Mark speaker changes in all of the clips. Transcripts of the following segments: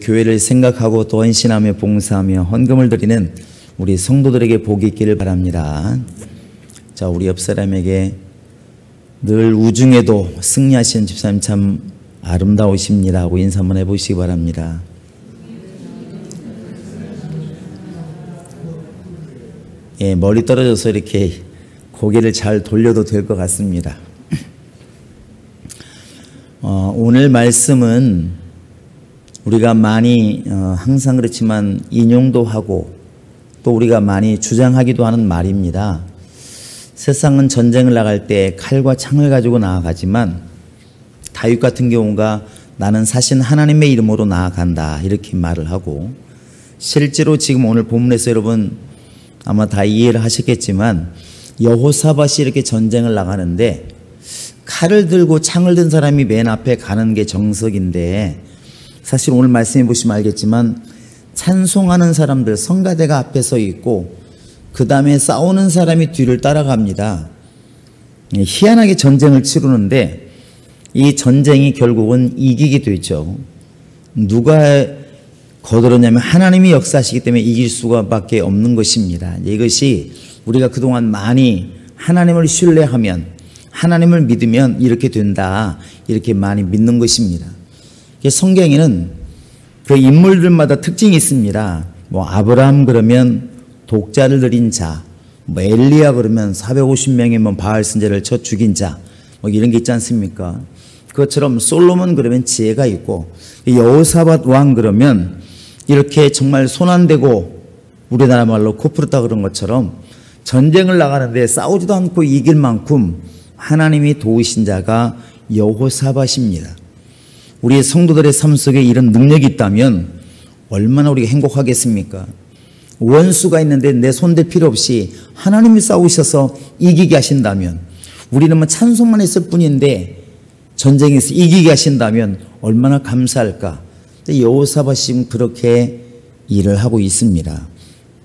Speaker 1: 교회를 생각하고 또 헌신하며 봉사하며 헌금을 드리는 우리 성도들에게 복이 있기를 바랍니다. 자, 우리 옆 사람에게 늘 우중에도 승리하시는 집사님 참 아름다우십니다 하고 인사 한번 해보시기 바랍니다. 예, 멀리 떨어져서 이렇게 고개를 잘 돌려도 될 것 같습니다. 오늘 말씀은 우리가 많이 항상 그렇지만 인용도 하고 또 우리가 많이 주장하기도 하는 말입니다. 세상은 전쟁을 나갈 때 칼과 창을 가지고 나아가지만 다윗 같은 경우가 나는 사실 하나님의 이름으로 나아간다 이렇게 말을 하고, 실제로 지금 오늘 본문에서 여러분 아마 다 이해를 하셨겠지만 여호사밧이 이렇게 전쟁을 나가는데 칼을 들고 창을 든 사람이 맨 앞에 가는 게 정석인데, 사실 오늘 말씀해 보시면 알겠지만 찬송하는 사람들 성가대가 앞에 서 있고 그 다음에 싸우는 사람이 뒤를 따라갑니다. 희한하게 전쟁을 치르는데 이 전쟁이 결국은 이기게 되죠. 누가 거들었냐면 하나님이 역사하시기 때문에 이길 수밖에 없는 것입니다. 이것이 우리가 그동안 많이 하나님을 신뢰하면, 하나님을 믿으면 이렇게 된다, 이렇게 많이 믿는 것입니다. 성경에는 그 인물들마다 특징이 있습니다. 뭐 아브라함 그러면 독자를 들인 자, 뭐 엘리야 그러면 450명이면 바알 선지자를 쳐 죽인 자, 뭐 이런 게 있지 않습니까? 그것처럼 솔로몬 그러면 지혜가 있고, 여호사밧 왕 그러면 이렇게 정말 손 안 대고 우리나라 말로 코 풀었다 그런 것처럼 전쟁을 나가는데 싸우지도 않고 이길 만큼 하나님이 도우신 자가 여호사밧입니다. 우리 성도들의 삶 속에 이런 능력이 있다면 얼마나 우리가 행복하겠습니까? 원수가 있는데 내 손댈 필요 없이 하나님이 싸우셔서 이기게 하신다면, 우리는 뭐 찬송만 했을 뿐인데 전쟁에서 이기게 하신다면 얼마나 감사할까? 여호사밧이 그렇게 일을 하고 있습니다.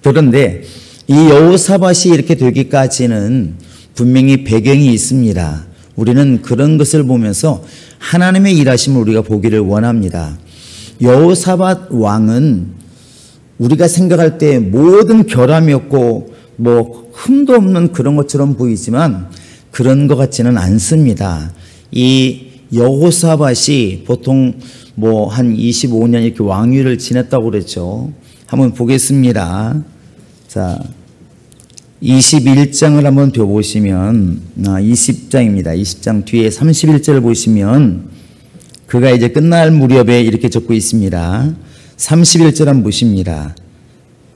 Speaker 1: 그런데 이 여호사밧이 이렇게 되기까지는 분명히 배경이 있습니다. 우리는 그런 것을 보면서 하나님의 일하심을 우리가 보기를 원합니다. 여호사밧 왕은 우리가 생각할 때 모든 결함이 없고 뭐 흠도 없는 그런 것처럼 보이지만 그런 것 같지는 않습니다. 이 여호사밧이 보통 뭐 한 25년 이렇게 왕위를 지냈다고 그랬죠. 한번 보겠습니다. 자, 21장을 한번 펴보시면, 20장입니다. 20장 뒤에 31절을 보시면 그가 이제 끝날 무렵에 이렇게 적고 있습니다. 31절 한번 보십니다.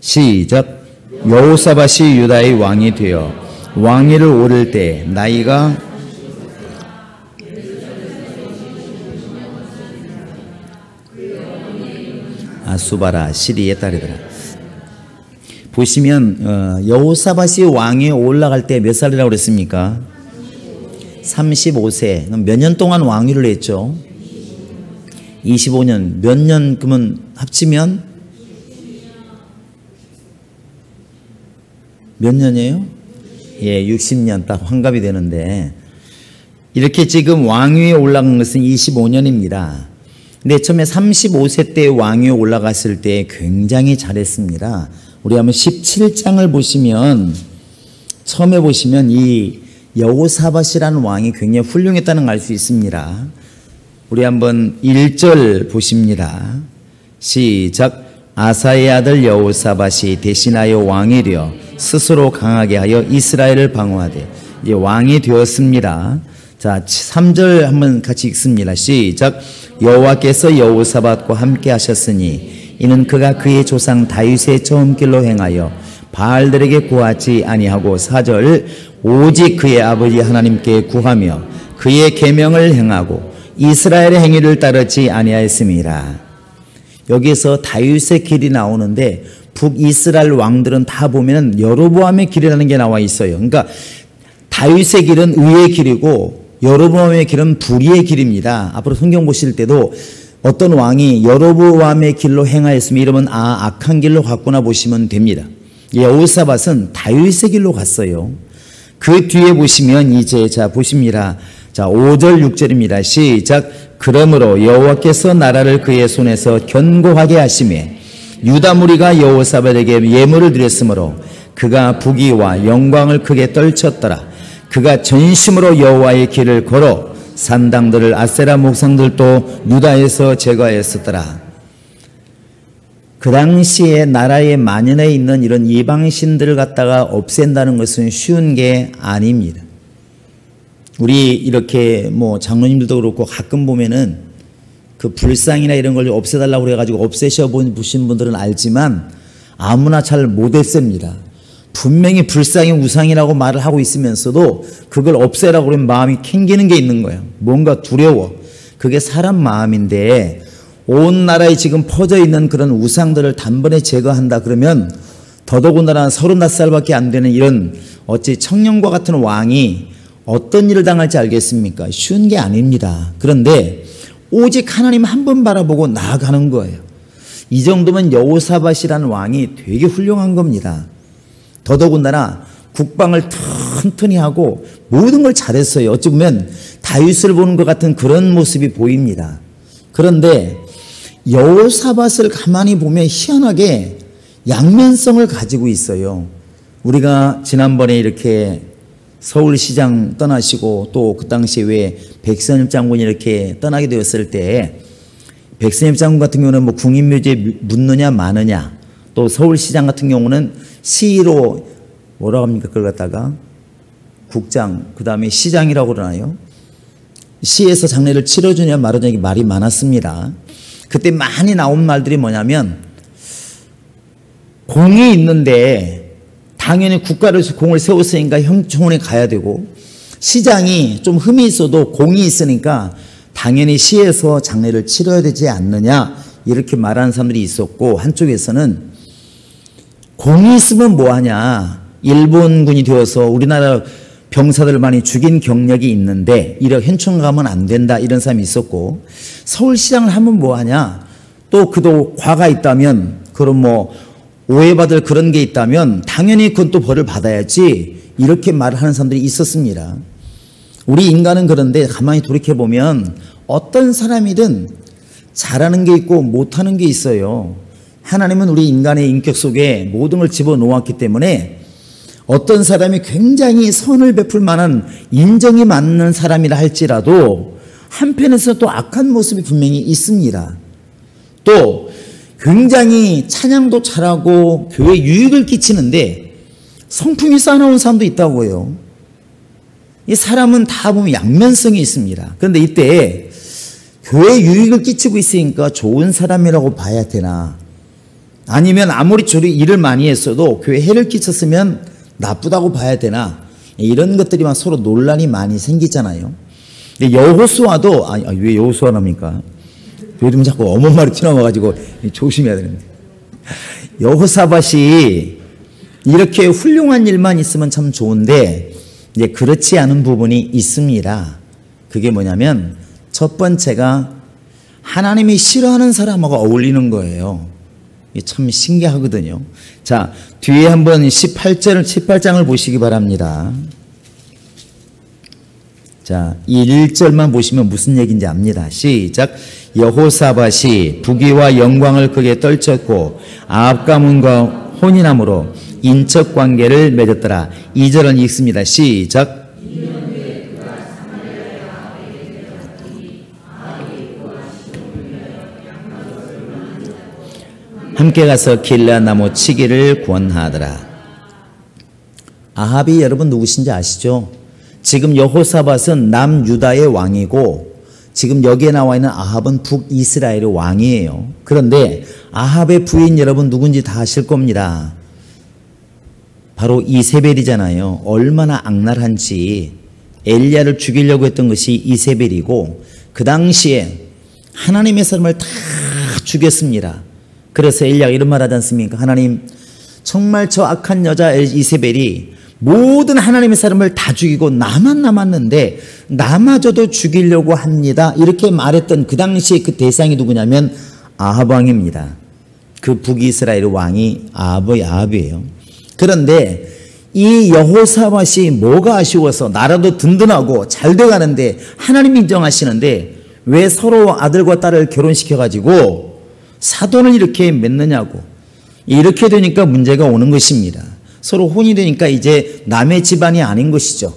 Speaker 1: 시작. 여호사밧이 유다의 왕이 되어 왕위를 오를 때 나이가 아수바라 시리에 따르더라. 보시면 여호사밧이 왕위에 올라갈 때 몇 살이라고 그랬습니까? 35세. 몇 년 동안 왕위를 했죠? 25년. 몇 년 그러면 합치면 몇 년이에요? 예, 60년 딱 환갑이 되는데, 이렇게 지금 왕위에 올라간 것은 25년입니다. 근데 처음에 35세 때 왕위에 올라갔을 때 굉장히 잘했습니다. 우리 한번 17장을 보시면, 처음에 보시면 이 여호사밧이라는 왕이 굉장히 훌륭했다는 걸 알 수 있습니다. 우리 한번 1절 보십니다. 시작. 아사의 아들 여호사밧이 대신하여 왕이 되어 스스로 강하게 하여 이스라엘을 방어하되 이제 왕이 되었습니다. 자, 3절 한번 같이 읽습니다. 시작. 여호와께서 여호사밧과 함께 하셨으니 이는 그가 그의 조상 다윗의 처음 길로 행하여 바알들에게 구하지 아니하고, 4절. 오직 그의 아버지 하나님께 구하며 그의 계명을 행하고 이스라엘의 행위를 따르지 아니하였습니다. 여기에서 다윗의 길이 나오는데 북이스라엘 왕들은 다 보면은 여로보암의 길이라는 게 나와 있어요. 그러니까 다윗의 길은 의의 길이고 여로보암의 길은 불의의 길입니다. 앞으로 성경 보실 때도 어떤 왕이 여로보암의 길로 행하였으면 이러면 악한 길로 갔구나 보시면 됩니다. 여호사밧은 다윗의 길로 갔어요. 그 뒤에 보시면 이제 자 보십니다. 자, 5절 6절입니다. 시작. 그러므로 여호와께서 나라를 그의 손에서 견고하게 하시매 유다 무리가 여호사밧에게 예물을 드렸으므로 그가 부귀와 영광을 크게 떨쳤더라. 그가 전심으로 여호와의 길을 걸어 산당들을 아세라 목상들도 유다에서 제거하였었더라. 그 당시에 나라의 만연해 있는 이런 이방신들을 갖다가 없앤다는 것은 쉬운 게 아닙니다. 우리 이렇게 뭐 장로님들도 그렇고 가끔 보면은 그 불상이나 이런 걸 없애달라고 그래가지고 없애셔 보신 분들은 알지만 아무나 잘 못 없앱니다. 분명히 불상이 우상이라고 말을 하고 있으면서도 그걸 없애라고 그러면 마음이 캥기는 게 있는 거예요. 뭔가 두려워. 그게 사람 마음인데 온 나라에 지금 퍼져 있는 그런 우상들을 단번에 제거한다 그러면 더더군다나 35살밖에 안 되는 이런 어찌 청년과 같은 왕이 어떤 일을 당할지 알겠습니까? 쉬운 게 아닙니다. 그런데 오직 하나님 한 번 바라보고 나아가는 거예요. 이 정도면 여호사밧이라는 왕이 되게 훌륭한 겁니다. 더더군다나 국방을 튼튼히 하고 모든 걸 잘했어요. 어찌 보면 다윗을 보는 것 같은 그런 모습이 보입니다. 그런데 여호사밧을 가만히 보면 희한하게 양면성을 가지고 있어요. 우리가 지난번에 이렇게 서울시장 떠나시고 또 그 당시에 왜 백선엽 장군이 이렇게 떠나게 되었을 때 백선엽 장군 같은 경우는 뭐 국립묘지에 묻느냐 마느냐, 또 서울시장 같은 경우는 시로 뭐라고 합니까? 그걸 갖다가 국장, 그 다음에 시장이라고 그러나요? 시에서 장례를 치러주냐 말하냐 말이 많았습니다. 그때 많이 나온 말들이 뭐냐면 공이 있는데 당연히 국가를 공을 세웠으니까 형청원에 가야 되고, 시장이 좀 흠이 있어도 공이 있으니까 당연히 시에서 장례를 치러야 되지 않느냐 이렇게 말하는 사람들이 있었고, 한쪽에서는 공이 있으면 뭐하냐, 일본군이 되어서 우리나라 병사들을 많이 죽인 경력이 있는데 이래 현충 가면 안 된다 이런 사람이 있었고, 서울시장을 하면 뭐하냐, 또 그도 과가 있다면 그럼 뭐 오해받을 그런 게 있다면 당연히 그건 또 벌을 받아야지 이렇게 말을 하는 사람들이 있었습니다. 우리 인간은 그런데 가만히 돌이켜보면 어떤 사람이든 잘하는 게 있고 못하는 게 있어요. 하나님은 우리 인간의 인격 속에 모든 걸 집어넣었기 때문에 어떤 사람이 굉장히 선을 베풀 만한 인정이 맞는 사람이라 할지라도 한편에서 또 악한 모습이 분명히 있습니다. 또 굉장히 찬양도 잘하고 교회에 유익을 끼치는데 성품이 쌓아놓은 사람도 있다고요. 이 사람은 다 보면 양면성이 있습니다. 그런데 이때 교회에 유익을 끼치고 있으니까 좋은 사람이라고 봐야 되나, 아니면 아무리 저리 일을 많이 했어도 교회에 해를 끼쳤으면 나쁘다고 봐야 되나, 이런 것들이 막 서로 논란이 많이 생기잖아요. 근데 여호수아도, 왜 여호수아랍니까? 요즘 자꾸 어머 말이 튀어나와가지고 조심해야 되는데, 여호사밧이 이렇게 훌륭한 일만 있으면 참 좋은데 이제 그렇지 않은 부분이 있습니다. 그게 뭐냐면 첫 번째가 하나님이 싫어하는 사람하고 어울리는 거예요. 이게 참 신기하거든요. 자, 뒤에 한번 18장을 보시기 바랍니다. 자, 이 1절만 보시면 무슨 얘기인지 압니다. 시작. 여호사밧이 부귀와 영광을 크게 떨쳤고 아합 가문과 혼인함으로 인척 관계를 맺었더라. 2절은 읽습니다. 시작. 함께 가서 길라 나무 치기를 권하더라. 아합이 여러분 누구신지 아시죠? 지금 여호사밧은 남유다의 왕이고 지금 여기에 나와 있는 아합은 북이스라엘의 왕이에요. 그런데 아합의 부인 여러분 누군지 다 아실 겁니다. 바로 이세벨이잖아요. 얼마나 악랄한지. 엘리야를 죽이려고 했던 것이 이세벨이고 그 당시에 하나님의 사람을 다 죽였습니다. 그래서 엘리야가 이런 말 하지 않습니까? 하나님, 정말 저 악한 여자 이세벨이 모든 하나님의 사람을 다 죽이고 나만 남았는데 나마저도 죽이려고 합니다. 이렇게 말했던 그 당시에 그 대상이 누구냐면 아합 왕입니다. 그 북이스라엘 왕이 아합이에요. 그런데 이 여호사밧이 뭐가 아쉬워서 나라도 든든하고 잘 돼가는데 하나님 인정하시는데 왜 서로 아들과 딸을 결혼시켜가지고 사돈을 이렇게 맺느냐고. 이렇게 되니까 문제가 오는 것입니다. 서로 혼이 되니까 이제 남의 집안이 아닌 것이죠.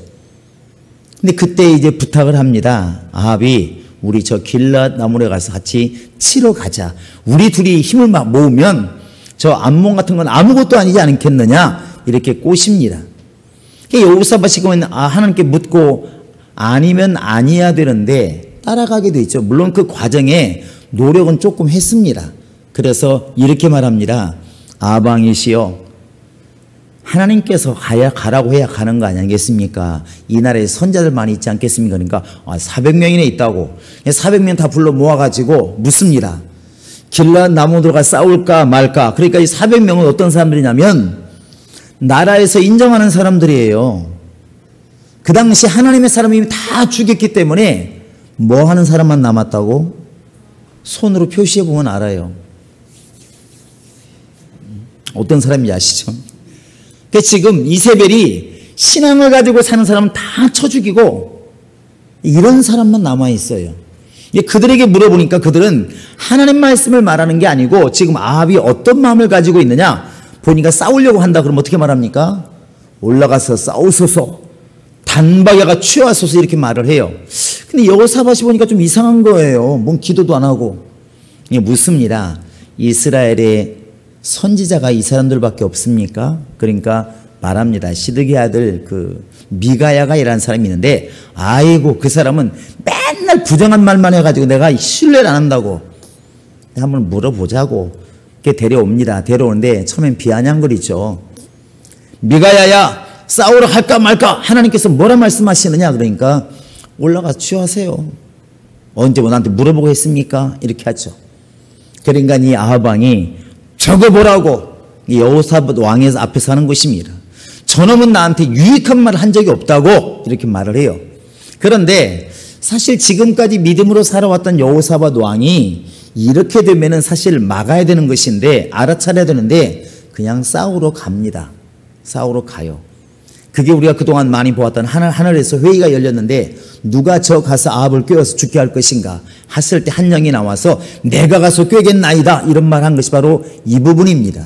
Speaker 1: 근데 그때 이제 부탁을 합니다. 아합이 우리 저 길랏 나무에 가서 같이 치러 가자. 우리 둘이 힘을 모으면 저 암몬 같은 건 아무것도 아니지 않겠느냐 이렇게 꼬십니다. 여호사밧이 그러면 하나님께 묻고 아니면 아니야 되는데 따라가게 되죠. 물론 그 과정에 노력은 조금 했습니다. 그래서 이렇게 말합니다. 아방이시여, 하나님께서 가라고 해야 가는 거 아니겠습니까? 이 나라에 선자들 많이 있지 않겠습니까? 그러니까 400명이나 있다고 400명 다 불러 모아가지고 묻습니다. 길랏 나무 들어가 싸울까 말까. 그러니까 이 400명은 어떤 사람들이냐면 나라에서 인정하는 사람들이에요. 그 당시 하나님의 사람이 다 죽였기 때문에 뭐 하는 사람만 남았다고? 손으로 표시해 보면 알아요. 어떤 사람인지 아시죠? 그러니까 지금 이세벨이 신앙을 가지고 사는 사람은 다 쳐 죽이고 이런 사람만 남아있어요. 그들에게 물어보니까 그들은 하나님 말씀을 말하는 게 아니고 지금 아합이 어떤 마음을 가지고 있느냐 보니까 싸우려고 한다 그러면 어떻게 말합니까? 올라가서 싸우소서, 단박에가 취하소서 이렇게 말을 해요. 근데 여호사밧이 보니까 좀 이상한 거예요. 뭔 기도도 안 하고. 묻습니다. 이스라엘의 선지자가 이 사람들밖에 없습니까? 그러니까 말합니다. 시드기 아들 그 미가야가 이라는 사람이 있는데 아이고 그 사람은 맨날 부정한 말만 해가지고 내가 신뢰를 안 한다고. 한번 물어보자고. 데려옵니다. 데려오는데 처음엔 비아냥거리죠. 미가야야 싸우러 할까 말까 하나님께서 뭐라 말씀하시느냐 그러니까 올라가 취하세요. 언제 나한테 물어보고 했습니까? 이렇게 하죠. 그러니까 이 아합 왕이 적어보라고 이 여호사밧 왕의 앞에서 하는 것입니다. 저놈은 나한테 유익한 말을 한 적이 없다고 이렇게 말을 해요. 그런데 사실 지금까지 믿음으로 살아왔던 여호사밧 왕이 이렇게 되면은 사실 막아야 되는 것인데 알아차려야 되는데 그냥 싸우러 갑니다. 싸우러 가요. 그게 우리가 그동안 많이 보았던 하늘에서 회의가 열렸는데 누가 저 가서 아합을 꿰어서 죽게 할 것인가 했을 때 한 명이 나와서 내가 가서 꿰겠나이다 이런 말 한 것이 바로 이 부분입니다.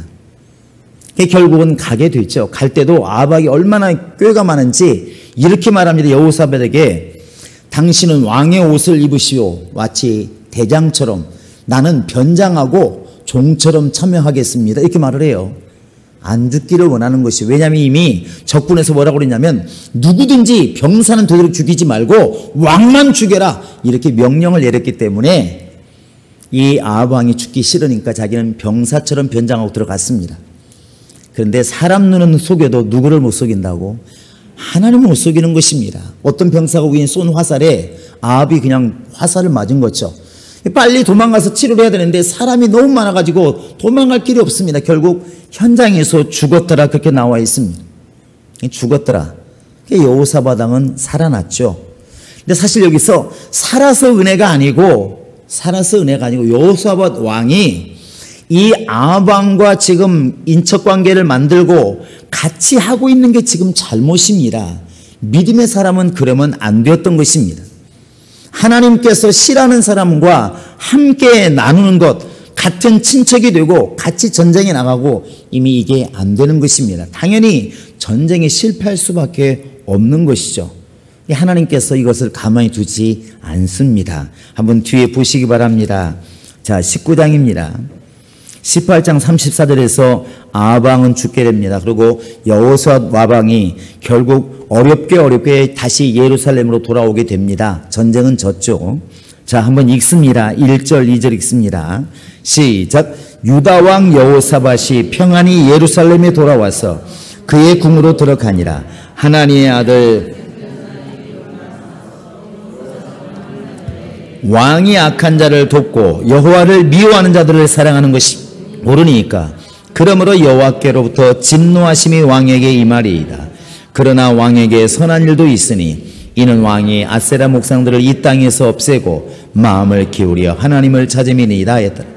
Speaker 1: 결국은 가게 됐죠. 갈 때도 아합이 얼마나 꾀가 많은지 이렇게 말합니다. 여호사밧에게 당신은 왕의 옷을 입으시오. 마치 대장처럼 나는 변장하고 종처럼 참여하겠습니다. 이렇게 말을 해요. 안 죽기를 원하는 것이. 왜냐하면 이미 적군에서 뭐라고 그랬냐면 누구든지 병사는 되도록 죽이지 말고 왕만 죽여라 이렇게 명령을 내렸기 때문에 이 아합 왕이 죽기 싫으니까 자기는 병사처럼 변장하고 들어갔습니다. 그런데 사람 눈은 속여도 누구를 못 속인다고? 하나님을 못 속이는 것입니다. 어떤 병사가 위에 쏜 화살에 아합이 그냥 화살을 맞은 거죠. 빨리 도망가서 치료를 해야 되는데 사람이 너무 많아가지고 도망갈 길이 없습니다. 결국 현장에서 죽었더라 그렇게 나와 있습니다. 죽었더라. 여호사밧 왕은 살아났죠. 근데 사실 여기서 살아서 은혜가 아니고 여호사밧 왕이 이 아합 왕과 지금 인척관계를 만들고 같이 하고 있는 게 지금 잘못입니다. 믿음의 사람은 그러면 안 되었던 것입니다. 하나님께서 싫어하는 사람과 함께 나누는 것, 같은 친척이 되고 같이 전쟁에 나가고 이미 이게 안 되는 것입니다. 당연히 전쟁에 실패할 수밖에 없는 것이죠. 하나님께서 이것을 가만히 두지 않습니다. 한번 뒤에 보시기 바랍니다. 자, 19장입니다. 18장 34절에서 아합 왕은 죽게 됩니다. 그리고 여호사밧 왕이 결국 어렵게 다시 예루살렘으로 돌아오게 됩니다. 전쟁은 졌죠. 자, 한번 읽습니다. 1절, 2절 읽습니다. 시작. 유다 왕 여호사밧이 평안히 예루살렘에 돌아와서 그의 궁으로 들어가니라. 하나님의 아들 왕이 악한 자를 돕고 여호와를 미워하는 자들을 사랑하는 것이 옳으니까 그러므로 여호와께로부터 진노하심이 왕에게 임하리이다. 그러나 왕에게 선한 일도 있으니 이는 왕이 아세라 목상들을 이 땅에서 없애고 마음을 기울여 하나님을 찾음이니이다 했더라.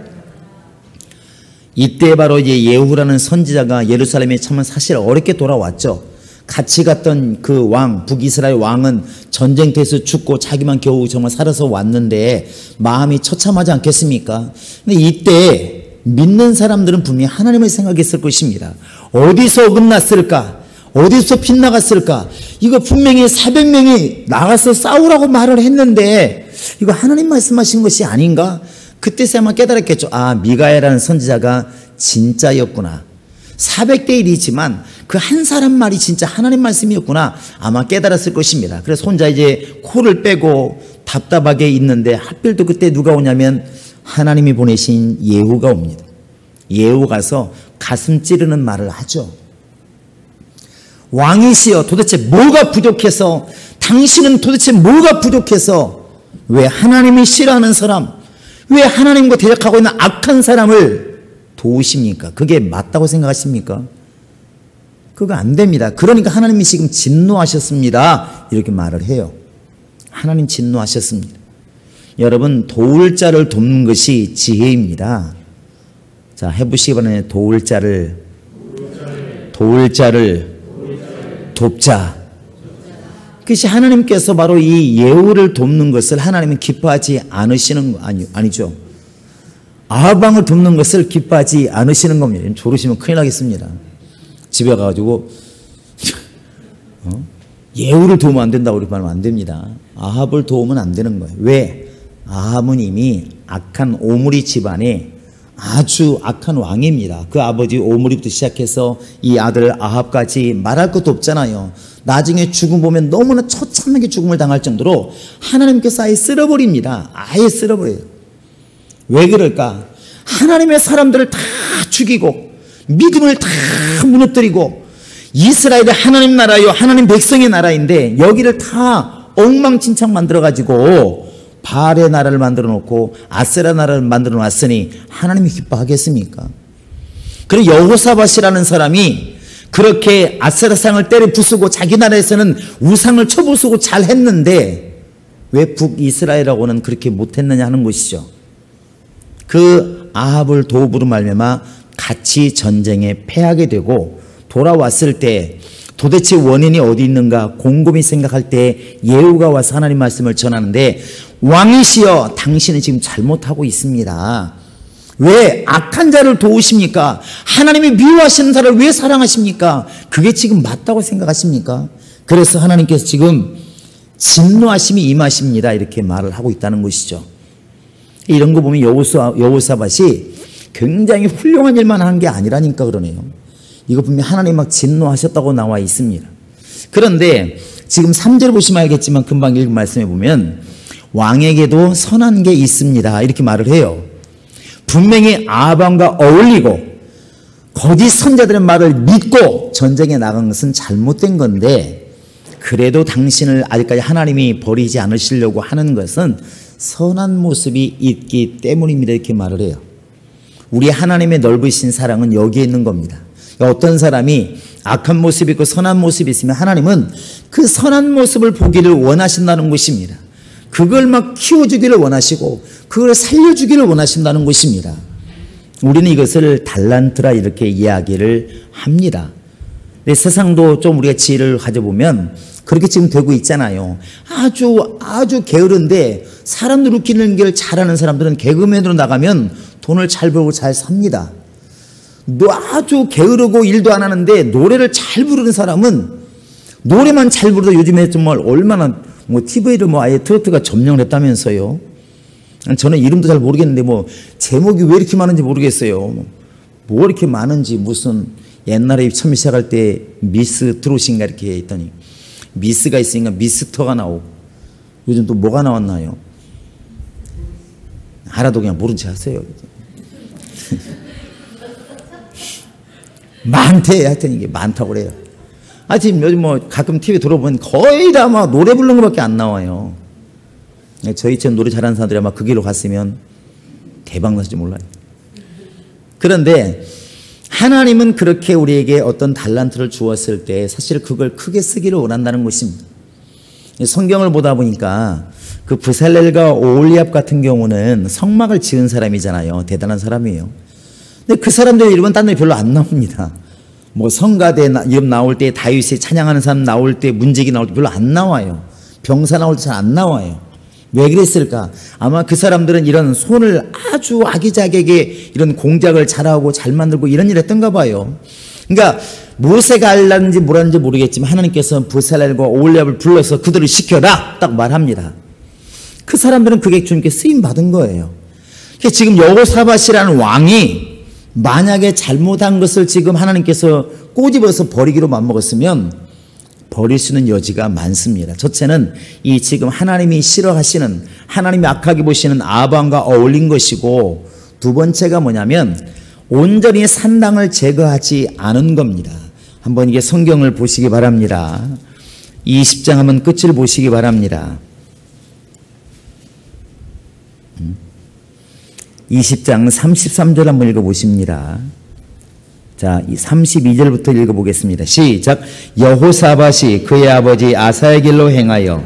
Speaker 1: 이때 바로 이제 예후라는 선지자가 예루살렘에 참 사실 어렵게 돌아왔죠. 같이 갔던 그 왕, 북이스라엘 왕은 전쟁터에서 죽고 자기만 겨우 정말 살아서 왔는데 마음이 처참하지 않겠습니까? 근데 이때 믿는 사람들은 분명히 하나님을 생각했을 것입니다. 어디서 어긋났을까? 어디서 빗나갔을까? 이거 분명히 400명이 나가서 싸우라고 말을 했는데 이거 하나님 말씀하신 것이 아닌가? 그때서야만 깨달았겠죠. 아, 미가야라는 선지자가 진짜였구나. 400대 1이지만 그 한 사람 말이 진짜 하나님 말씀이었구나. 아마 깨달았을 것입니다. 그래서 혼자 이제 코를 빼고 답답하게 있는데 하필 또 그때 누가 오냐면 하나님이 보내신 예후가 옵니다. 예후 가서 가슴 찌르는 말을 하죠. 왕이시여, 도대체 뭐가 부족해서, 당신은 도대체 뭐가 부족해서 왜 하나님이 싫어하는 사람, 왜 하나님과 대적하고 있는 악한 사람을 도우십니까? 그게 맞다고 생각하십니까? 그거 안 됩니다. 그러니까 하나님이 지금 진노하셨습니다. 이렇게 말을 해요. 하나님 진노하셨습니다. 여러분, 도울 자를 돕는 것이 지혜입니다. 자, 해보시기 바랍니다. 도울 자를 돕자. 그것이 하나님께서 바로 이 예후를 돕는 것을 하나님은 기뻐하지 않으시는 거 아니죠. 아합 왕을 돕는 것을 기뻐하지 않으시는 겁니다. 조르시면 큰일 나겠습니다. 집에 가가지고 예후를 도우면 안 된다고 그렇게 말하면 안 됩니다. 아합을 도우면 안 되는 거예요. 왜? 아합은 이미 악한 오므리 집안에 아주 악한 왕입니다. 그 아버지 오므리부터 시작해서 이 아들 아합까지 말할 것도 없잖아요. 나중에 죽음 보면 너무나 처참하게 죽음을 당할 정도로 하나님께서 아예 쓸어버립니다. 아예 쓸어버려요. 왜 그럴까? 하나님의 사람들을 다 죽이고 믿음을 다 무너뜨리고 이스라엘이 하나님 나라요, 하나님 백성의 나라인데 여기를 다 엉망진창 만들어가지고 바알의 나라를 만들어 놓고 아세라 나라를 만들어 놨으니 하나님이 기뻐하겠습니까? 그리고 여호사밧이라는 사람이 그렇게 아세라상을 때려 부수고 자기 나라에서는 우상을 쳐부수고 잘 했는데 왜 북이스라엘하고는 그렇게 못했느냐 하는 것이죠. 그 아합을 도읍으로 말미암아 같이 전쟁에 패하게 되고 돌아왔을 때 도대체 원인이 어디 있는가 곰곰이 생각할 때 예후가 와서 하나님 말씀을 전하는데 왕이시여, 당신은 지금 잘못하고 있습니다. 왜 악한 자를 도우십니까? 하나님이 미워하시는 자를 왜 사랑하십니까? 그게 지금 맞다고 생각하십니까? 그래서 하나님께서 지금 진노하심이 임하십니다. 이렇게 말을 하고 있다는 것이죠. 이런 거 보면 여호사밧이 굉장히 훌륭한 일만 한 게 아니라니까 그러네요. 이거 분명히 하나님 막 진노하셨다고 나와 있습니다. 그런데 지금 3절 보시면 알겠지만 금방 읽은 말씀에 보면 왕에게도 선한 게 있습니다. 이렇게 말을 해요. 분명히 아합 왕과 어울리고 거짓 선자들의 말을 믿고 전쟁에 나간 것은 잘못된 건데 그래도 당신을 아직까지 하나님이 버리지 않으시려고 하는 것은 선한 모습이 있기 때문입니다. 이렇게 말을 해요. 우리 하나님의 넓으신 사랑은 여기에 있는 겁니다. 어떤 사람이 악한 모습이 있고 선한 모습이 있으면 하나님은 그 선한 모습을 보기를 원하신다는 것입니다. 그걸 막 키워주기를 원하시고 그걸 살려주기를 원하신다는 것입니다. 우리는 이것을 달란트라 이렇게 이야기를 합니다. 근데 세상도 좀 우리가 지혜를 가져보면 그렇게 지금 되고 있잖아요. 아주 게으른데 사람들 웃기는 걸 잘하는 사람들은 개그맨으로 나가면 돈을 잘 벌고 잘 삽니다. 아주 게으르고 일도 안 하는데 노래를 잘 부르는 사람은 노래만 잘 부르다 요즘에 정말 얼마나 TV를 아예 트로트가 점령을 했다면서요. 저는 이름도 잘 모르겠는데 제목이 왜 이렇게 많은지 모르겠어요. 뭐 이렇게 많은지 무슨 옛날에 처음 시작할 때 미스 트롯인가 이렇게 했더니 미스가 있으니까 미스터가 나오고 요즘 또 뭐가 나왔나요? 알아도 그냥 모른 체 하세요. 많대. 하여튼 이게 많다고 그래요. 지금 요즘 가끔 TV 들어보면 거의 다 막 노래 부르는 것밖에 안 나와요. 저희처럼 노래 잘하는 사람들이 아마 그 길로 갔으면 대박 났을지 몰라요. 그런데 하나님은 그렇게 우리에게 어떤 달란트를 주었을 때 사실 그걸 크게 쓰기를 원한다는 것입니다. 성경을 보다 보니까 그 브살렐과 오홀리압 같은 경우는 성막을 지은 사람이잖아요. 대단한 사람이에요. 근데 그 사람들의 이름은 딴 데 별로 안 나옵니다. 뭐 성가대 나올 때 다윗이 찬양하는 사람 나올 때 문제기 나올 때 별로 안 나와요. 병사 나올 때 잘 안 나와요. 왜 그랬을까? 아마 그 사람들은 이런 손을 아주 아기자기하게 이런 공작을 잘하고 잘 만들고 이런 일을 했던가 봐요. 그러니까 모세가 알았는지 뭐라는지 모르겠지만 하나님께서 부살렐과 오홀리압을 불러서 그들을 시켜라 딱 말합니다. 그 사람들은 그게 주님께 쓰임 받은 거예요. 지금 여호사밧이라는 왕이 만약에 잘못한 것을 지금 하나님께서 꼬집어서 버리기로 맘먹었으면 버릴 수 있는 여지가 많습니다. 첫째는 이 지금 하나님이 싫어하시는, 하나님이 악하게 보시는 아방과 어울린 것이고, 두 번째가 뭐냐면 온전히 산당을 제거하지 않은 겁니다. 한번 이게 성경을 보시기 바랍니다. 20장 한번 끝을 보시기 바랍니다. 20장 33절 한번 읽어보십니다. 자, 32절부터 읽어보겠습니다. 시작. 여호사밧이 그의 아버지 아사의 길로 행하여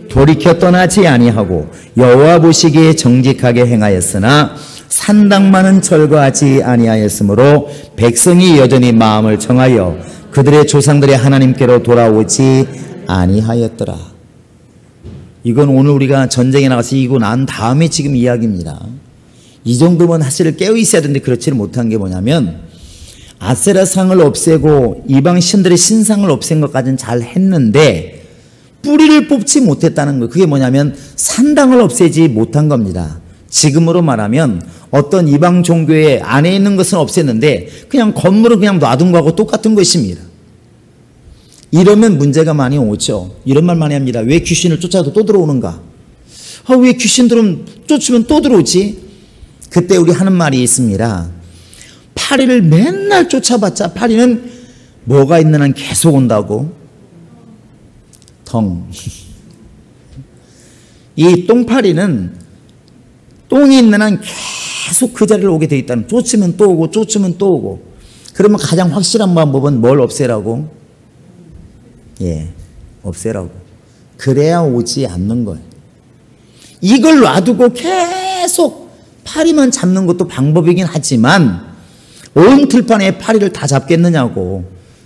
Speaker 1: 돌이켜 떠나지 아니하고 여호와 보시기에 정직하게 행하였으나 산당만은 철거하지 아니하였으므로 백성이 여전히 마음을 정하여 그들의 조상들의 하나님께로 돌아오지 아니하였더라. 이건 오늘 우리가 전쟁에 나가서 이기고 난 다음에 지금 이야기입니다. 이 정도면 사실 깨어 있어야 되는데 그렇지는 못한 게 뭐냐면 아세라상을 없애고 이방 신들의 신상을 없앤 것까지는 잘 했는데 뿌리를 뽑지 못했다는 거. 그게 뭐냐면 산당을 없애지 못한 겁니다. 지금으로 말하면 어떤 이방 종교의 안에 있는 것은 없앴는데 그냥 건물은 그냥 놔둔 거하고 똑같은 것입니다. 이러면 문제가 많이 오죠. 이런 말 많이 합니다. 왜 귀신을 쫓아도 또 들어오는가? 왜 귀신들은 쫓으면 또 들어오지? 그때 우리 하는 말이 있습니다. 파리를 맨날 쫓아봤자 파리는 뭐가 있는 한 계속 온다고. 덩. 이 똥파리는 똥이 있는 한 계속 그 자리를 오게 돼 있다는. 쫓으면 또 오고 쫓으면 또 오고. 그러면 가장 확실한 방법은 뭘 없애라고? 없애라고. 그래야 오지 않는 거예요. 이걸 놔두고 계속 파리만 잡는 것도 방법이긴 하지만 온 들판에 파리를 다 잡겠느냐고.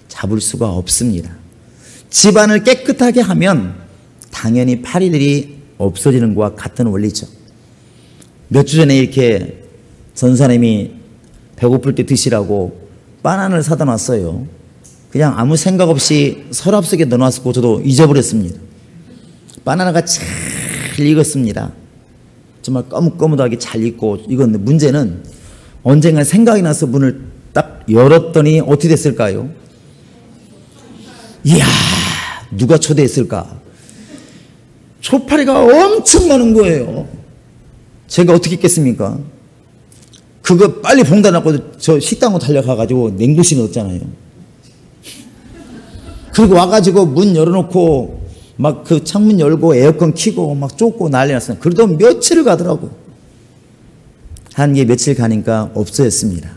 Speaker 1: 잡을 수가 없습니다. 집안을 깨끗하게 하면 당연히 파리들이 없어지는 것과 같은 원리죠. 몇 주 전에 이렇게 전사님이 배고플 때 드시라고 바나나를 사다 놨어요. 그냥 아무 생각 없이 서랍 속에 넣어놨고 저도 잊어버렸습니다. 바나나가 잘 익었습니다. 정말 거뭇거뭇하게 잘 익고 익었는데 문제는 언젠가 생각이 나서 문을 딱 열었더니 어떻게 됐을까요? 이야, 누가 초대했을까? 초파리가 엄청 많은 거예요. 제가 어떻게 했겠습니까? 그거 빨리 봉다 놨고 저 식당으로 달려가가지고 냉동실에 넣었잖아요. 그리고 와가지고 문 열어놓고 막 그 창문 열고 에어컨 켜고 막 쫓고 난리 났어요. 그래도 며칠을 가더라고. 한 게 며칠 가니까 없어졌습니다.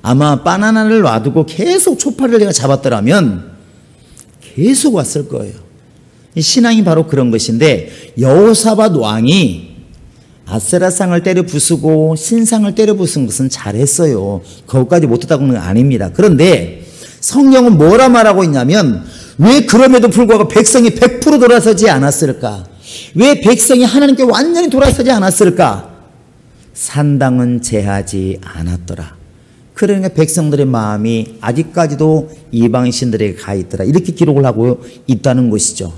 Speaker 1: 아마 바나나를 놔두고 계속 초파리를 내가 잡았더라면 계속 왔을 거예요. 이 신앙이 바로 그런 것인데 여호사밧 왕이 아세라상을 때려 부수고 신상을 때려 부순 것은 잘했어요. 그것까지 못했다고는 건 아닙니다. 그런데 성경은 뭐라 말하고 있냐면 왜 그럼에도 불구하고 백성이 100% 돌아서지 않았을까? 왜 백성이 하나님께 완전히 돌아서지 않았을까? 산당은 제하지 않았더라. 그러니까 백성들의 마음이 아직까지도 이방신들에게 가 있더라. 이렇게 기록을 하고 있다는 것이죠.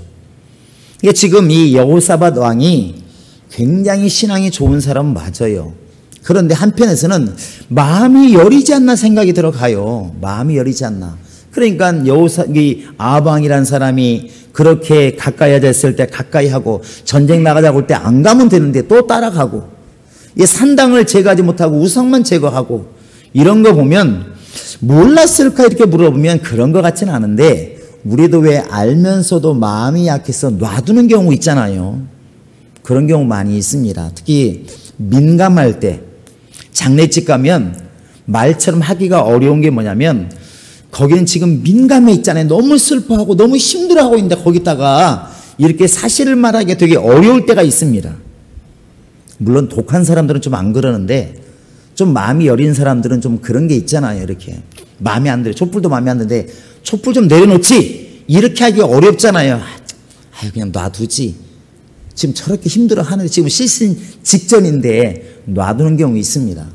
Speaker 1: 그러니까 지금 이 여호사밧 왕이 굉장히 신앙이 좋은 사람 맞아요. 그런데 한편에서는 마음이 여리지 않나 생각이 들어가요. 마음이 여리지 않나. 그러니까 이 아방이라는 사람이 그렇게 가까이 하자 했을 때 가까이 하고 전쟁 나가자고 할 때 안 가면 되는데 또 따라가고 산당을 제거하지 못하고 우상만 제거하고 이런 거 보면 몰랐을까 이렇게 물어보면 그런 것 같지는 않은데 우리도 왜 알면서도 마음이 약해서 놔두는 경우 있잖아요. 그런 경우 많이 있습니다. 특히 민감할 때 장례집 가면 말처럼 하기가 어려운 게 뭐냐면 거기는 지금 민감해 있잖아요. 너무 슬퍼하고 너무 힘들어하고 있는데 거기다가 이렇게 사실을 말하기가 되게 어려울 때가 있습니다. 물론 독한 사람들은 좀 안 그러는데 좀 마음이 여린 사람들은 좀 그런 게 있잖아요. 이렇게 마음에 안 들어. 촛불도 마음에 안 드는데 촛불 좀 내려놓지. 이렇게 하기 어렵잖아요. 그냥 놔두지. 지금 저렇게 힘들어 하는데 지금 실신 직전인데 놔두는 경우 있습니다.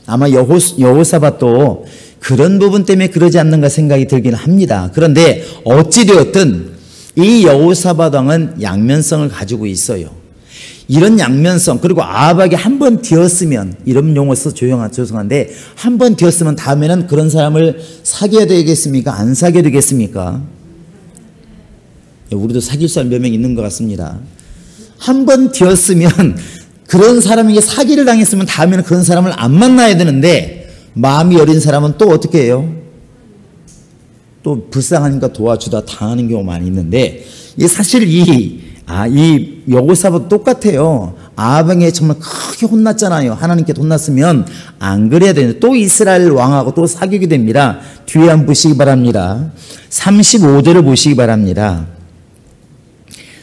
Speaker 1: 아마 여호사밧도 그런 부분 때문에 그러지 않는가 생각이 들긴 합니다. 그런데 어찌되었든 이 여호사밧 왕은 양면성을 가지고 있어요. 이런 양면성, 그리고 아합에게 한 번 되었으면, 이런 용어 써 죄송한데 한 번 되었으면 다음에는 그런 사람을 사귀어야 되겠습니까? 안 사귀어야 되겠습니까? 우리도 사귈 사람 몇 명 있는 것 같습니다. 한 번 되었으면 그런 사람에게 사기를 당했으면 다음에는 그런 사람을 안 만나야 되는데 마음이 여린 사람은 또 어떻게 해요? 또 불쌍하니까 도와주다 당하는 경우가 많이 있는데, 사실 이 여호사밧 똑같아요. 아합에게 정말 크게 혼났잖아요. 하나님께 혼났으면 안 그래야 되는데 또 이스라엘 왕하고 또 사귀게 됩니다. 뒤에 한번 보시기 바랍니다. 35절을 보시기 바랍니다.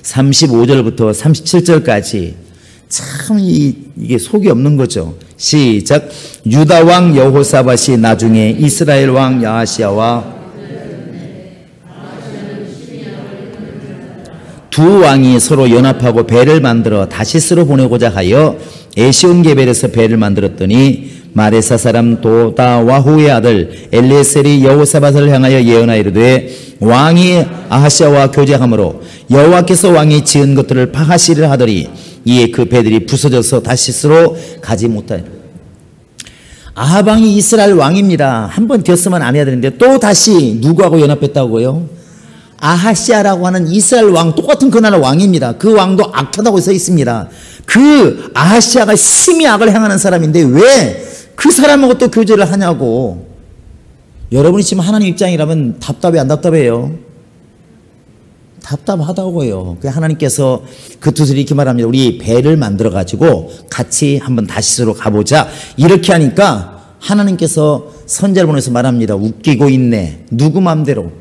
Speaker 1: 35절부터 37절까지 참 이게 속이 없는 거죠. 시작. 유다 왕 여호사밧이 나중에 이스라엘 왕 야하시야와 두 왕이 서로 연합하고 배를 만들어 다시스로 보내고자 하여 에시온게벨에서 배를 만들었더니 마레사 사람 도다와후의 아들 엘리에셀이 여호사밧을 향하여 예언하여 이르되 왕이 아하시아와 교제함으로 여호와께서 왕이 지은 것들을 파하시리라 하더니 이에 그 배들이 부서져서 다시스로 가지 못하여. 아합 왕이 이스라엘 왕입니다. 한 번 되었으면 안 해야 되는데 또 다시 누구하고 연합했다고요? 아하시아라고 하는 이스라엘 왕, 똑같은 그 나라 왕입니다. 그 왕도 악하다고 써 있습니다. 그 아하시아가 심히 악을 행하는 사람인데 왜 그 사람하고 또 교제를 하냐고. 여러분이 지금 하나님 입장이라면 답답해 안 답답해요? 답답하다고요. 그 하나님께서 그 두들이 이렇게 말합니다. 우리 배를 만들어 가지고 같이 한번 다시스로 가보자. 이렇게 하니까 하나님께서 선자를 보내서 말합니다. 웃기고 있네. 누구 마음대로.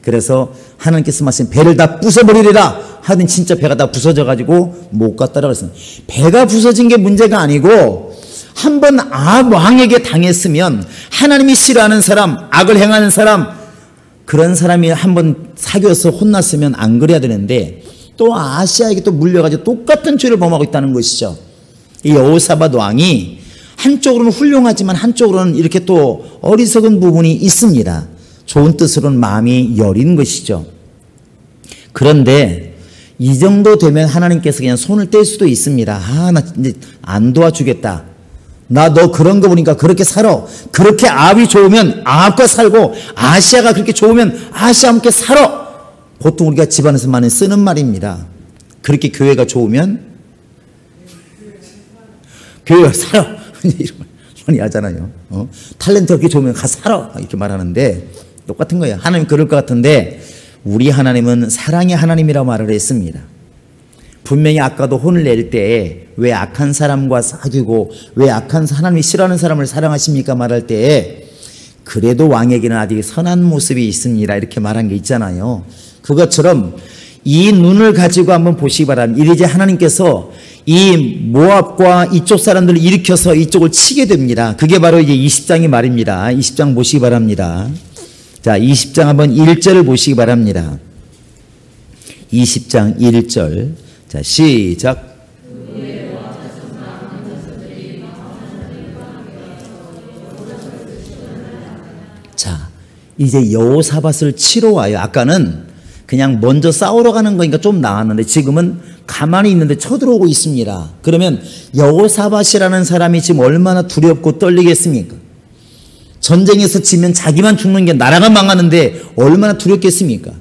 Speaker 1: 그래서 하나님께서 말씀 배를 다 부숴버리리라 하더니 진짜 배가 다 부서져가지고 못 갔다라고 했습니다. 배가 부서진 게 문제가 아니고 한번 아합 왕에게 당했으면 하나님이 싫어하는 사람, 악을 행하는 사람, 그런 사람이 한번 사귀어서 혼났으면 안 그래야 되는데 또 아시아에게 또 물려가지고 똑같은 죄를 범하고 있다는 것이죠. 이 여호사밧 왕이 한쪽으로는 훌륭하지만 한쪽으로는 이렇게 또 어리석은 부분이 있습니다. 좋은 뜻으로는 마음이 여린 것이죠. 그런데 이 정도 되면 하나님께서 그냥 손을 뗄 수도 있습니다. 나 이제 안 도와주겠다. 나 너 그런 거 보니까 그렇게 살아. 그렇게 아합이 좋으면 아합과 살고 아시아가 그렇게 좋으면 아시아와 함께 살아. 보통 우리가 집안에서 많이 쓰는 말입니다. 그렇게 교회가 좋으면 교회가 살아. 이런 말 많이 하잖아요. 탤런트가 그렇게 좋으면 가 살아. 이렇게 말하는데 똑같은 거예요. 하나님 그럴 것 같은데 우리 하나님은 사랑의 하나님이라고 말을 했습니다. 분명히 아까도 혼을 낼 때 왜 악한 사람과 사귀고 왜 악한 하나님이 싫어하는 사람을 사랑하십니까 말할 때 그래도 왕에게는 아직 선한 모습이 있습니다. 이렇게 말한 게 있잖아요. 그것처럼 이 눈을 가지고 한번 보시기 바랍니다. 이제 하나님께서 이 모압과 이쪽 사람들을 일으켜서 이쪽을 치게 됩니다. 그게 바로 이제 20장의 말입니다. 20장 보시기 바랍니다. 자, 20장 한번 1절을 보시기 바랍니다. 20장 1절. 자, 시작. 자, 이제 여호사밧을 치러 와요. 아까는 그냥 먼저 싸우러 가는 거니까 좀 나았는데 지금은 가만히 있는데 쳐들어오고 있습니다. 그러면 여호사밧이라는 사람이 지금 얼마나 두렵고 떨리겠습니까? 전쟁에서 지면 자기만 죽는 게 나라가 망하는데 얼마나 두렵겠습니까?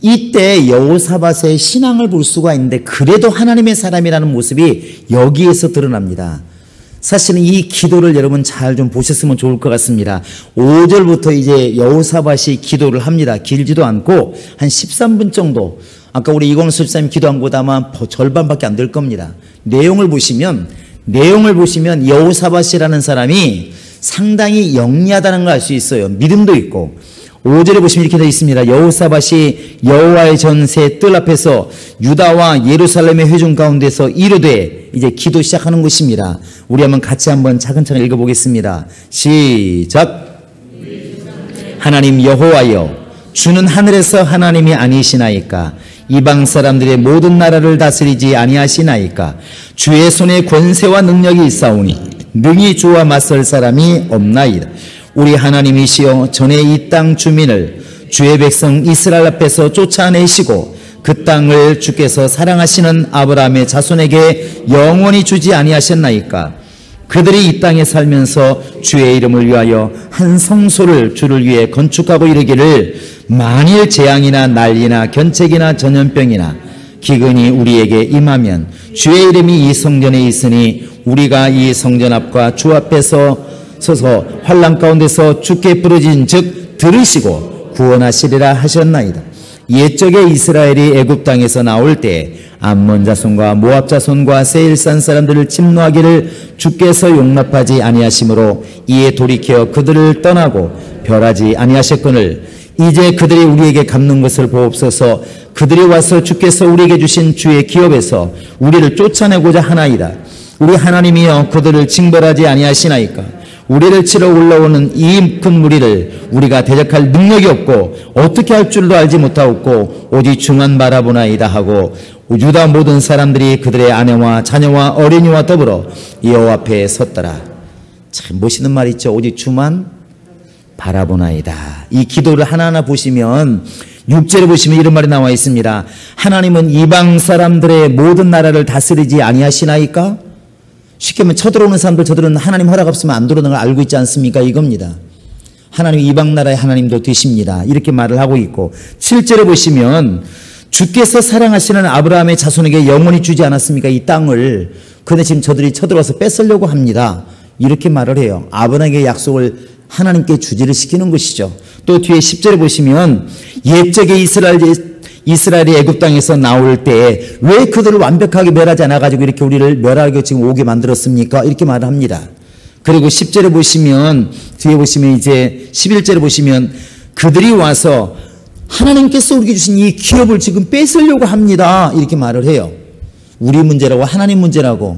Speaker 1: 이때 여호사밧의 신앙을 볼 수가 있는데 그래도 하나님의 사람이라는 모습이 여기에서 드러납니다. 사실은 이 기도를 여러분 잘 좀 보셨으면 좋을 것 같습니다. 5절부터 이제 여호사밧이 기도를 합니다. 길지도 않고 한 13분 정도. 아까 우리 이광수 집사님 기도한 것보다 아마 절반밖에 안 될 겁니다. 내용을 보시면 여호사밧이라는 사람이 상당히 영리하다는 걸 알 수 있어요. 믿음도 있고. 5절에 보시면 이렇게 되어 있습니다. 여호사밧이 여호와의 전세 뜰 앞에서 유다와 예루살렘의 회중 가운데서 이르되, 이제 기도 시작하는 것입니다. 우리 한번 차근차근 읽어보겠습니다. 시작. 하나님 여호와여, 주는 하늘에서 하나님이 아니시나이까? 이방 사람들의 모든 나라를 다스리지 아니하시나이까? 주의 손에 권세와 능력이 있사오니 능히 주와 맞설 사람이 없나이다. 우리 하나님이시여, 전에 이 땅 주민을 주의 백성 이스라엘 앞에서 쫓아내시고 그 땅을 주께서 사랑하시는 아브라함의 자손에게 영원히 주지 아니하셨나이까? 그들이 이 땅에 살면서 주의 이름을 위하여 한 성소를 주를 위해 건축하고 이르기를, 만일 재앙이나 난리나 견책이나 전염병이나 기근이 우리에게 임하면 주의 이름이 이 성전에 있으니 우리가 이 성전 앞과 주 앞에서 서서 환난 가운데서 주께 부르짖은 즉 들으시고 구원하시리라 하셨나이다. 옛적에 이스라엘이 애굽 땅에서 나올 때 암몬 자손과 모압 자손과 세일산 사람들을 침노하기를 주께서 용납하지 아니하심으로 이에 돌이켜 그들을 떠나고 멸하지 아니하셨거늘, 이제 그들이 우리에게 갚는 것을 보옵소서. 그들이 와서 주께서 우리에게 주신 주의 기업에서 우리를 쫓아내고자 하나이다. 우리 하나님이여, 그들을 징벌하지 아니하시나이까? 우리를 치러 올라오는 이 큰 무리를 우리가 대적할 능력이 없고 어떻게 할 줄도 알지 못하옵고 오직 주만 바라보나이다 하고, 유다 모든 사람들이 그들의 아내와 자녀와 어린이와 더불어 여호와 앞에 섰더라. 참 멋있는 말 있죠. 오직 주만 바라보나이다. 이 기도를 하나하나 보시면 6절에 보시면 이런 말이 나와 있습니다. 하나님은 이방 사람들의 모든 나라를 다스리지 아니하시나이까? 쉽게 하면 쳐들어오는 사람들, 저들은 하나님 허락 없으면 안 들어오는 걸 알고 있지 않습니까? 이겁니다. 하나님 이방 나라의 하나님도 되십니다. 이렇게 말을 하고 있고, 7절에 보시면 주께서 사랑하시는 아브라함의 자손에게 영원히 주지 않았습니까? 이 땅을. 그런데 지금 저들이 쳐들어와서 뺏으려고 합니다. 이렇게 말을 해요. 아브라함에게 약속을 하나님께 주지를 시키는 것이죠. 또 뒤에 10절에 보시면 옛적에 이스라엘이 애굽 땅에서 나올 때 왜 그들을 완벽하게 멸하지 않아가지고 이렇게 우리를 멸하게 지금 오게 만들었습니까? 이렇게 말을 합니다. 그리고 10절에 보시면, 뒤에 보시면 이제 11절에 보시면 그들이 와서 하나님께서 우리에게 주신 이 기업을 지금 뺏으려고 합니다. 이렇게 말을 해요. 우리 문제라고, 하나님 문제라고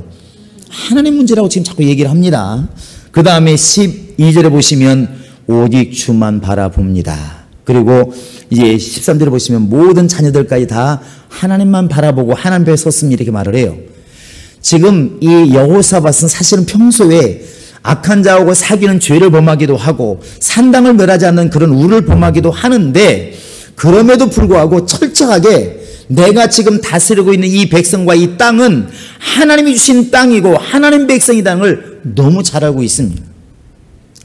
Speaker 1: 지금 자꾸 얘기를 합니다. 그 다음에 12절에 보시면 오직 주만 바라봅니다. 그리고 이제 13절에 보시면 모든 자녀들까지 다 하나님만 바라보고 하나님 앞에 섰습니다. 이렇게 말을 해요. 지금 이 여호사밧은 사실은 평소에 악한 자하고 사귀는 죄를 범하기도 하고 산당을 멸하지 않는 그런 우를 범하기도 하는데, 그럼에도 불구하고 철저하게 내가 지금 다스리고 있는 이 백성과 이 땅은 하나님이 주신 땅이고 하나님 백성이라는 걸 너무 잘 알고 있습니다.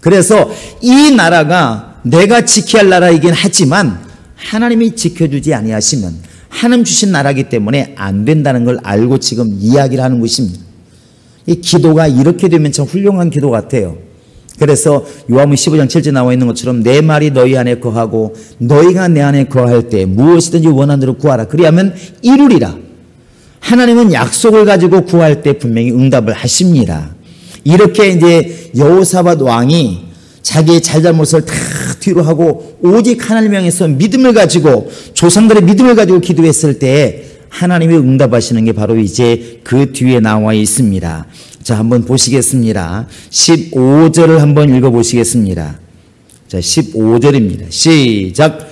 Speaker 1: 그래서 이 나라가 내가 지켜야 할 나라이긴 하지만 하나님이 지켜주지 아니하시면 하나님 주신 나라이기 때문에 안 된다는 걸 알고 지금 이야기를 하는 것입니다. 이 기도가 이렇게 되면 참 훌륭한 기도 같아요. 그래서 요한복음 15장 7절에 나와 있는 것처럼 내 말이 너희 안에 거하고 너희가 내 안에 거할 때 무엇이든지 원하는 대로 구하라. 그리하면 이루리라. 하나님은 약속을 가지고 구할 때 분명히 응답을 하십니다. 이렇게 이제 여호사밧 왕이 자기의 잘잘못을 다 뒤로 하고 오직 하나님을 향해서 믿음을 가지고, 조상들의 믿음을 가지고 기도했을 때 하나님이 응답하시는 게 바로 이제 그 뒤에 나와 있습니다. 자, 한번 보시겠습니다. 15절을 한번 읽어보시겠습니다. 자, 15절입니다. 시작.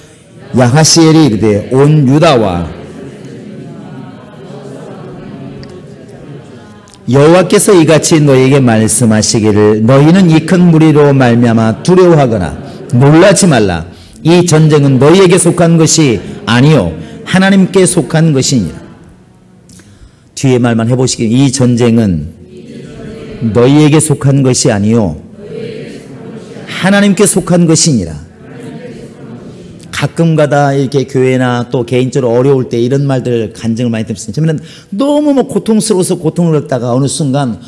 Speaker 1: 야하시엘이 이르되 온 유다와 여호와께서 이같이 너희에게 말씀하시기를, 너희는 이 큰 무리로 말미암아 두려워하거나 놀라지 말라. 이 전쟁은 너희에게 속한 것이 아니요 하나님께 속한 것이니라. 뒤에 말만 해보시길, 이 전쟁은 너희에게 속한 것이 아니요 하나님께 속한 것이니라. 가끔가다 이렇게 교회나 또 개인적으로 어려울 때 이런 말들 간증을 많이 듣습니다. 처음에는 너무 고통스러워서 고통을 겪다가 어느 순간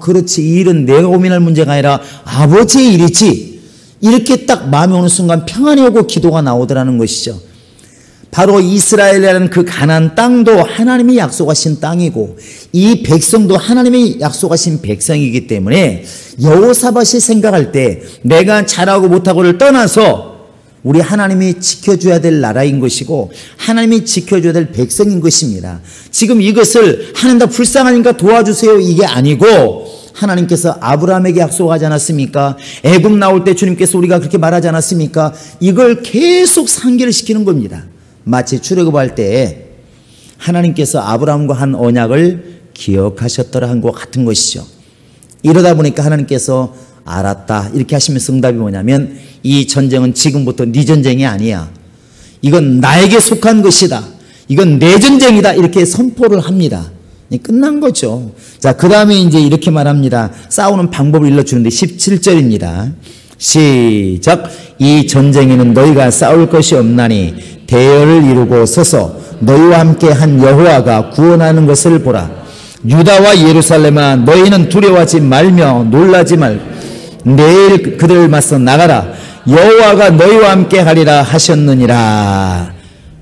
Speaker 1: 그렇지, 이 일은 내가 고민할 문제가 아니라 아버지의 일이지, 이렇게 딱 마음이 오는 순간 평안이 오고 기도가 나오더라는 것이죠. 바로 이스라엘이라는 그 가나안 땅도 하나님이 약속하신 땅이고 이 백성도 하나님이 약속하신 백성이기 때문에 여호사밧이 생각할 때 내가 잘하고 못하고를 떠나서 우리 하나님이 지켜줘야 될 나라인 것이고 하나님이 지켜줘야 될 백성인 것입니다. 지금 이것을 하나님 다 불쌍하니까 도와주세요 이게 아니고 하나님께서 아브라함에게 약속하지 않았습니까? 애굽 나올 때 주님께서 우리가 그렇게 말하지 않았습니까? 이걸 계속 상기를 시키는 겁니다. 마치 출애굽할 때 하나님께서 아브라함과 한 언약을 기억하셨더라 한 것 같은 것이죠. 이러다 보니까 하나님께서 알았다 이렇게 하시면서 응답이 뭐냐면 이 전쟁은 지금부터 네 전쟁이 아니야. 이건 나에게 속한 것이다. 이건 내 전쟁이다. 이렇게 선포를 합니다. 끝난 거죠. 자, 그 다음에 이제 이렇게 말합니다. 싸우는 방법을 일러주는데 17절입니다. 시작. 이 전쟁에는 너희가 싸울 것이 없나니 대열을 이루고 서서 너희와 함께 한 여호와가 구원하는 것을 보라. 유다와 예루살렘아 너희는 두려워하지 말며 놀라지 말. 내일 그들을 맞서 나가라. 여호와가 너희와 함께 하리라 하셨느니라.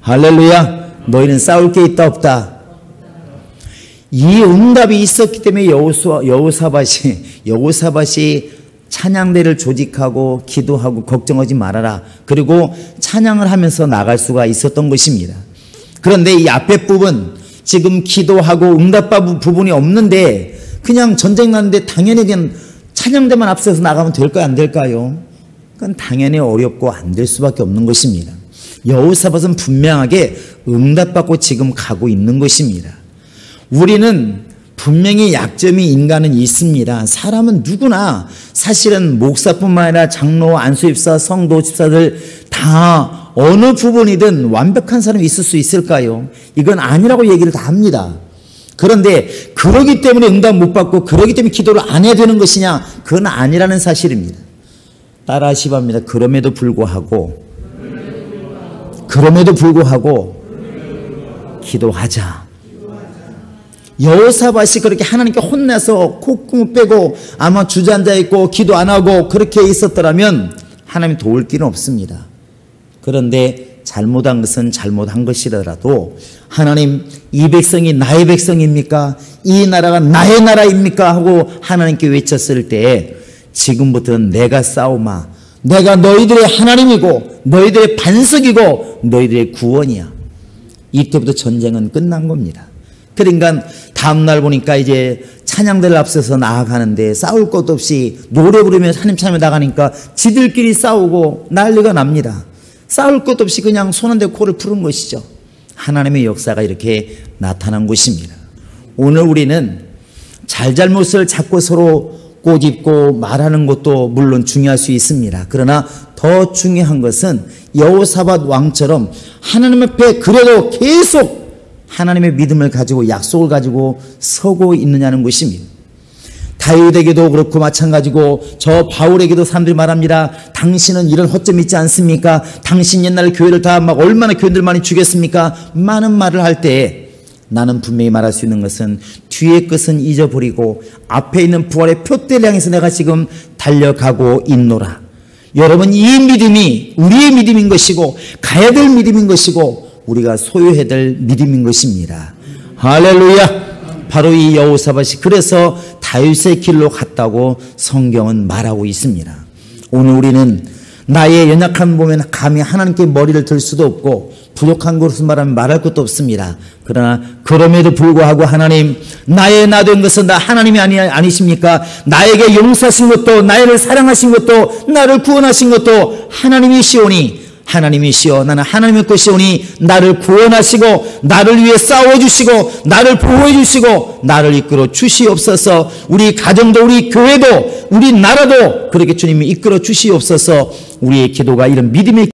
Speaker 1: 할렐루야. 너희는 싸울 게 있다 없다? 이 응답이 있었기 때문에 여호사밧이 찬양대를 조직하고 기도하고 걱정하지 말아라. 그리고 찬양을 하면서 나갈 수가 있었던 것입니다. 그런데 이 앞에 부분 지금 기도하고 응답받은 부분이 없는데 그냥 전쟁 나는데 당연히 그냥 찬양대만 앞서서 나가면 될까요? 안 될까요? 그건 당연히 어렵고 안 될 수밖에 없는 것입니다. 여호사밧은 분명하게 응답받고 지금 가고 있는 것입니다. 우리는 분명히 약점이 인간은 있습니다. 사람은 누구나 사실은 목사뿐만 아니라 장로, 안수집사, 성도, 집사들 다 어느 부분이든 완벽한 사람이 있을 수 있을까요? 이건 아니라고 얘기를 다 합니다. 그런데 그러기 때문에 응답 못 받고 그러기 때문에 기도를 안 해야 되는 것이냐? 그건 아니라는 사실입니다. 따라하시 바랍니다. 그럼에도 불구하고 기도하자. 여호사밧이 그렇게 하나님께 혼내서 콧구멍 빼고 아마 주저앉아 있고 기도 안 하고 그렇게 있었더라면 하나님 도울 길은 없습니다. 그런데 잘못한 것은 잘못한 것이더라도 하나님 이 백성이 나의 백성입니까? 이 나라가 나의 나라입니까? 하고 하나님께 외쳤을 때 지금부터는 내가 싸우마. 내가 너희들의 하나님이고 너희들의 반석이고 너희들의 구원이야. 이때부터 전쟁은 끝난 겁니다. 그러니까 다음날 보니까 이제 찬양대를 앞서서 나아가는데 싸울 것도 없이 노래 부르면서 하나님 찬양에 나가니까 지들끼리 싸우고 난리가 납니다. 싸울 것도 없이 그냥 손 한 대 코를 푸른 것이죠. 하나님의 역사가 이렇게 나타난 것입니다. 오늘 우리는 잘잘못을 자꾸 서로 꼬집고 말하는 것도 물론 중요할 수 있습니다. 그러나 더 중요한 것은 여호사밧 왕처럼 하나님 앞에 그래도 계속 하나님의 믿음을 가지고 약속을 가지고 서고 있느냐는 것입니다. 다윗에게도 그렇고 마찬가지고 저 바울에게도 사람들이 말합니다. 당신은 이런 허점이 있지 않습니까? 당신 옛날 교회를 다 막 얼마나 교인들 많이 죽였습니까? 많은 말을 할 때 나는 분명히 말할 수 있는 것은 뒤의 것은 잊어버리고 앞에 있는 부활의 표대를 향해서 내가 지금 달려가고 있노라. 여러분, 이 믿음이 우리의 믿음인 것이고 가야 될 믿음인 것이고 우리가 소유해야 될 믿음인 것입니다. 할렐루야. 바로 이 여호사밧이 그래서 다윗의 길로 갔다고 성경은 말하고 있습니다. 오늘 우리는 나의 연약함을 보면 감히 하나님께 머리를 들 수도 없고 부족한 것을 말하면 말할 것도 없습니다. 그러나 그럼에도 불구하고 하나님, 나의 나 된 것은 나 하나님이 아니십니까? 나에게 용서하신 것도 나를 사랑하신 것도 나를 구원하신 것도 하나님이시오니 하나님이시여 나는 하나님의 것이오니 나를 구원하시고 나를 위해 싸워주시고 나를 보호해주시고 나를 이끌어 주시옵소서. 우리 가정도 우리 교회도 우리 나라도 그렇게 주님이 이끌어 주시옵소서. 우리의 기도가 이런 믿음의